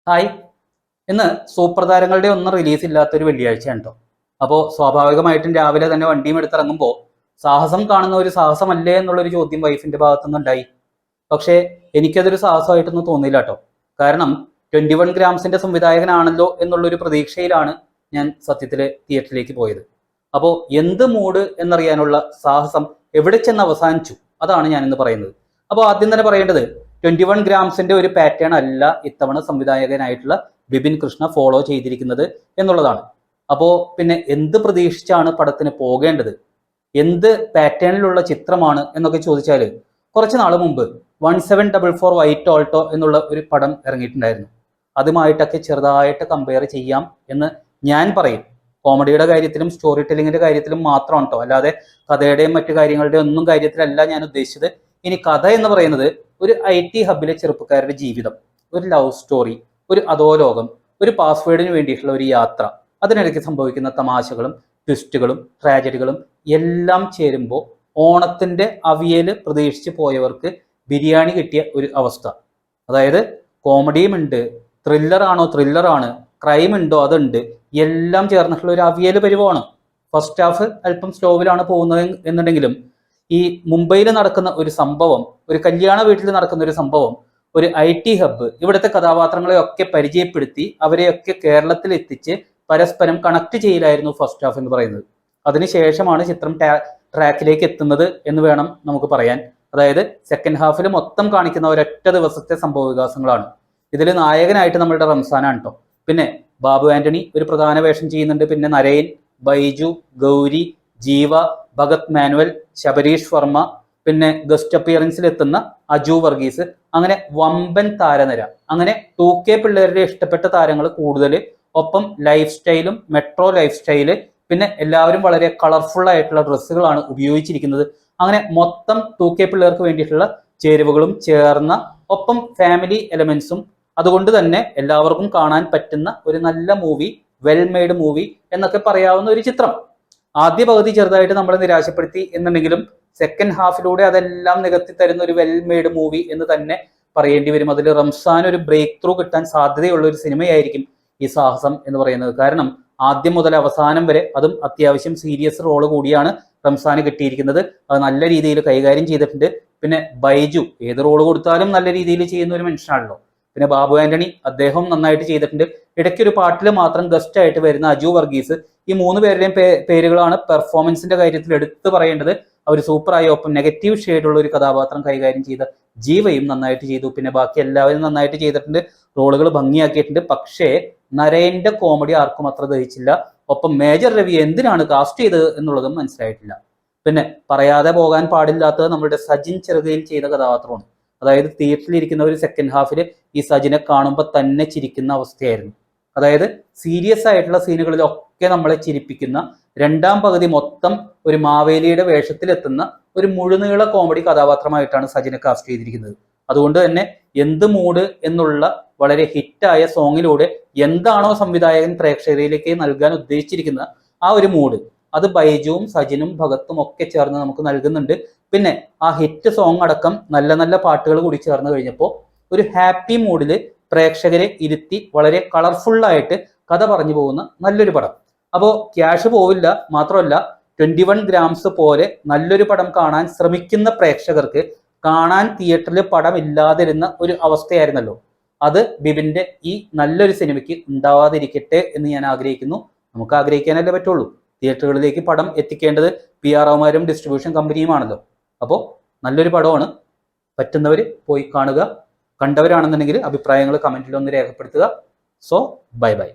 Hi. ഇന്ന് super താരങ്ങളുടെ ഒന്നും റിലീസ് ഇല്ലാത്തൊരു വെള്ളിയാഴ്ചയാണ് കേട്ടോ. അപ്പോൾ സ്വാഭാവികമായിട്ടും രാവിലെ തന്നെ വണ്ടിയും എടുത്തിറങ്ങുമ്പോൾ സാഹസം കാണുന്ന ഒരു സാഹസമല്ലേ എന്നുള്ളൊരു ചോദ്യം വൈഫിന്റെ ഭാഗത്തുനിന്നുണ്ടായി. പക്ഷേ എനിക്കതൊരു സാഹസമായിട്ടൊന്നും തോന്നിയില്ല കേട്ടോ. കാരണം 21 ഗ്രാംസിന്റെ സംവിധായകനാണല്ലോ എന്നുള്ളൊരു പ്രതീക്ഷയിലാണ് ഞാൻ സത്യത്തിൽ തിയേറ്ററിലേക്ക് പോയത്. അപ്പോൾ എന്ത് മൂഡ് എന്നറിയാനുള്ള സാഹസം എവിടെ ചെന്ന് അവസാനിച്ചു, അതാണ് ഞാനിന്ന് പറയുന്നത്. അപ്പോൾ ആദ്യം തന്നെ പറയേണ്ടത് 21 ഗ്രാംസിന്റെ ഒരു പാറ്റേൺ അല്ല ഇത്തവണ സംവിധായകനായിട്ടുള്ള ബിപിൻ കൃഷ്ണ ഫോളോ ചെയ്തിരിക്കുന്നത് എന്നുള്ളതാണ്. അപ്പോൾ പിന്നെ എന്ത് പ്രതീക്ഷിച്ചാണ് പടത്തിന് പോകേണ്ടത്, എന്ത് പാറ്റേണിലുള്ള ചിത്രമാണ് എന്നൊക്കെ ചോദിച്ചാൽ, കുറച്ച് നാൾ മുമ്പ് 1744 വൈറ്റ് ഓൾട്ടോ എന്നുള്ള ഒരു പടം ഇറങ്ങിയിട്ടുണ്ടായിരുന്നു. അതുമായിട്ടൊക്കെ ചെറുതായിട്ട് കമ്പയർ ചെയ്യാം എന്ന് ഞാൻ പറയും. കോമഡിയുടെ കാര്യത്തിലും സ്റ്റോറി ടെല്ലിങ്ങിന്റെ കാര്യത്തിലും മാത്രമാണ് കേട്ടോ, അല്ലാതെ കഥയുടെയും മറ്റു കാര്യങ്ങളുടെയും ഒന്നും കാര്യത്തിലല്ല ഞാൻ ഉദ്ദേശിച്ചത്. ഇനി കഥ എന്ന് പറയുന്നത് ഒരു IT ഹബിലെ ചെറുപ്പക്കാരുടെ ജീവിതം, ഒരു ലവ് സ്റ്റോറി, ഒരു അധോലോകം, ഒരു പാസ്വേഡിന് വേണ്ടിയിട്ടുള്ള ഒരു യാത്ര, അതിനിടയ്ക്ക് സംഭവിക്കുന്ന തമാശകളും ട്വിസ്റ്റുകളും ട്രാജഡികളും എല്ലാം ചേരുമ്പോൾ ഓണത്തിന്റെ അവിയൽ പ്രതീക്ഷിച്ച് പോയവർക്ക് ബിരിയാണി കിട്ടിയ ഒരു അവസ്ഥ. അതായത് കോമഡിയും ഉണ്ട്, ത്രില്ലറാണ്, ക്രൈം ഉണ്ടോ അതുണ്ട്, എല്ലാം ചേർന്നിട്ടുള്ള ഒരു അവിയൽ പരിവാണ്. ഫസ്റ്റ് ഹാഫ് അല്പം സ്ലോവിലാണ് പോകുന്നത് എന്നുണ്ടെങ്കിലും ഈ മുംബൈയിൽ നടക്കുന്ന ഒരു സംഭവം, ഒരു കല്യാണ വീട്ടിൽ നടക്കുന്ന ഒരു സംഭവം, ഒരു IT ഹബ്ബ്, ഇവിടുത്തെ കഥാപാത്രങ്ങളെ ഒക്കെ പരിചയപ്പെടുത്തി അവരെയൊക്കെ കേരളത്തിൽ എത്തിച്ച് പരസ്പരം കണക്ട് ചെയ്യലായിരുന്നു ഫസ്റ്റ് ഹാഫ് എന്ന് പറയുന്നത്. അതിനുശേഷമാണ് ചിത്രം ട്രാക്കിലേക്ക് എത്തുന്നത് എന്ന് വേണം നമുക്ക് പറയാൻ. അതായത് സെക്കൻഡ് ഹാഫിൽ മൊത്തം കാണിക്കുന്ന ഒരൊറ്റ ദിവസത്തെ സംഭവ വികാസങ്ങളാണ്. ഇതിൽ നായകനായിട്ട് നമ്മളുടെ റംസാനാണ് കേട്ടോ. പിന്നെ ബാബു ആന്റണി ഒരു പ്രധാന വേഷം ചെയ്യുന്നുണ്ട്. പിന്നെ നരയൻ, ബൈജു, ഗൗരി, ജീവ, ഭഗത് മാനുവൽ, ശബരീഷ് വർമ്മ, പിന്നെ ഗസ്റ്റ് അപ്പിയറൻസിൽ എത്തുന്ന അജു വർഗീസ്, അങ്ങനെ വമ്പൻ താരനിര. അങ്ങനെ 2K പിള്ളേരുടെ ഇഷ്ടപ്പെട്ട താരങ്ങൾ കൂടുതൽ. ഒപ്പം ലൈഫ് സ്റ്റൈലും മെട്രോ ലൈഫ് സ്റ്റൈല്, പിന്നെ എല്ലാവരും വളരെ കളർഫുൾ ആയിട്ടുള്ള ഡ്രസ്സുകളാണ് ഉപയോഗിച്ചിരിക്കുന്നത്. അങ്ങനെ മൊത്തം 2K പിള്ളേർക്ക് വേണ്ടിയിട്ടുള്ള ചേരുവകളും ചേർന്ന, ഒപ്പം ഫാമിലി എലമെന്റ്സും, അതുകൊണ്ട് തന്നെ എല്ലാവർക്കും കാണാൻ പറ്റുന്ന ഒരു നല്ല മൂവി, വെൽ മെയ്ഡ് മൂവി എന്നൊക്കെ പറയാവുന്ന ഒരു ചിത്രം. ആദ്യ പകുതി ചെറുതായിട്ട് നമ്മളെ നിരാശപ്പെടുത്തി എന്നുണ്ടെങ്കിലും സെക്കൻഡ് ഹാഫിലൂടെ അതെല്ലാം നികത്തി തരുന്ന ഒരു വെൽ മെയ്ഡ് മൂവി എന്ന് തന്നെ പറയേണ്ടി വരും. അതിൽ റംസാൻ ഒരു ബ്രേക്ക് ത്രൂ കിട്ടാൻ സാധ്യതയുള്ള ഒരു സിനിമയായിരിക്കും ഈ സാഹസം എന്ന് പറയുന്നത്. കാരണം ആദ്യം മുതൽ അവസാനം വരെ, അതും അത്യാവശ്യം സീരിയസ് റോള് കൂടിയാണ് റംസാന് കിട്ടിയിരിക്കുന്നത്. അത് നല്ല രീതിയിൽ കൈകാര്യം ചെയ്തിട്ടുണ്ട്. പിന്നെ ബൈജു ഏത് റോള് കൊടുത്താലും നല്ല രീതിയിൽ ചെയ്യുന്ന ഒരു മനുഷ്യനാണല്ലോ. പിന്നെ ബാബു ആന്റണി, അദ്ദേഹം നന്നായിട്ട് ചെയ്തിട്ടുണ്ട്. ഇടയ്ക്കൊരു പാട്ടിൽ മാത്രം ഗസ്റ്റ് ആയിട്ട് വരുന്ന അജു വർഗീസ്, ഈ 3 പേരുടെയും പേരുകളാണ് പെർഫോമൻസിന്റെ കാര്യത്തിൽ എടുത്തു പറയേണ്ടത്. അവർ സൂപ്പറായി. ഒപ്പം നെഗറ്റീവ് ഷെയ്ഡുള്ള ഒരു കഥാപാത്രം കൈകാര്യം ചെയ്ത ജീവയും നന്നായിട്ട് ചെയ്തു. പിന്നെ ബാക്കി എല്ലാവരും നന്നായിട്ട് ചെയ്തിട്ടുണ്ട്, റോളുകൾ ഭംഗിയാക്കിയിട്ടുണ്ട്. പക്ഷേ നരേന്റെ കോമഡി ആർക്കും അത്ര ദഹിച്ചില്ല. ഒപ്പം മേജർ രവി എന്തിനാണ് കാസ്റ്റ് ചെയ്തത് എന്നുള്ളതും മനസ്സിലായിട്ടില്ല. പിന്നെ പറയാതെ പോകാൻ പാടില്ലാത്തത് നമ്മുടെ സജിൻ ചെറുകയിൽ ചെയ്ത കഥാപാത്രമാണ്. അതായത് തിയേറ്ററിൽ ഇരിക്കുന്ന ഒരു സെക്കൻഡ് ഹാഫിൽ ഈ സജിനെ കാണുമ്പോൾ തന്നെ ചിരിക്കുന്ന അവസ്ഥയായിരുന്നു. അതായത് സീരിയസ് ആയിട്ടുള്ള സീനുകളിലൊക്കെ നമ്മളെ ചിരിപ്പിക്കുന്ന, രണ്ടാം പകുതി മൊത്തം ഒരു മാവേലിയുടെ വേഷത്തിലെത്തുന്ന ഒരു മുഴുനീള കോമഡി കഥാപാത്രമായിട്ടാണ് സജിനെ കാസ്റ്റ് ചെയ്തിരിക്കുന്നത്. അതുകൊണ്ട് തന്നെ എന്ത് മൂഡ് എന്നുള്ള വളരെ ഹിറ്റായ സോങ്ങിലൂടെ എന്താണോ സംവിധായകൻ പ്രേക്ഷകരിലേക്ക് നൽകാൻ ഉദ്ദേശിച്ചിരിക്കുന്ന ആ ഒരു മൂഡ്, അത് ബൈജുവും സജിനും ഭഗത്തും ഒക്കെ ചേർന്ന് നമുക്ക് നൽകുന്നുണ്ട്. പിന്നെ ആ ഹിറ്റ് സോങ് അടക്കം നല്ല നല്ല പാട്ടുകൾ കൂടി ചേർന്ന് കഴിഞ്ഞപ്പോൾ ഒരു ഹാപ്പി മൂഡിൽ പ്രേക്ഷകരെ ഇരുത്തി വളരെ കളർഫുള്ളായിട്ട് കഥ പറഞ്ഞു പോകുന്ന നല്ലൊരു പടം. അപ്പോൾ ക്യാഷ് പോവില്ല, മാത്രമല്ല 21 ഗ്രാംസ് പോലെ നല്ലൊരു പടം കാണാൻ ശ്രമിക്കുന്ന പ്രേക്ഷകർക്ക് കാണാൻ തിയേറ്ററിൽ പടം ഇല്ലാതിരുന്ന ഒരു അവസ്ഥയായിരുന്നല്ലോ. അത് ബിബിന്റെ ഈ നല്ലൊരു സിനിമയ്ക്ക് ഉണ്ടാവാതിരിക്കട്ടെ എന്ന് ഞാൻ ആഗ്രഹിക്കുന്നു. നമുക്ക് ആഗ്രഹിക്കാനല്ലേ പറ്റുള്ളൂ. തിയേറ്ററുകളിലേക്ക് പടം എത്തിക്കേണ്ടത് PR മാരും ഡിസ്ട്രിബ്യൂഷൻ കമ്പനിയുമാണല്ലോ. അപ്പോൾ നല്ലൊരു പടമാണ്, പറ്റുന്നവർ പോയി കാണുക. കണ്ടവരാണെന്നുണ്ടെങ്കിൽ അഭിപ്രായങ്ങൾ കമന്റിൽ ഒന്ന് രേഖപ്പെടുത്തുക. So bye bye.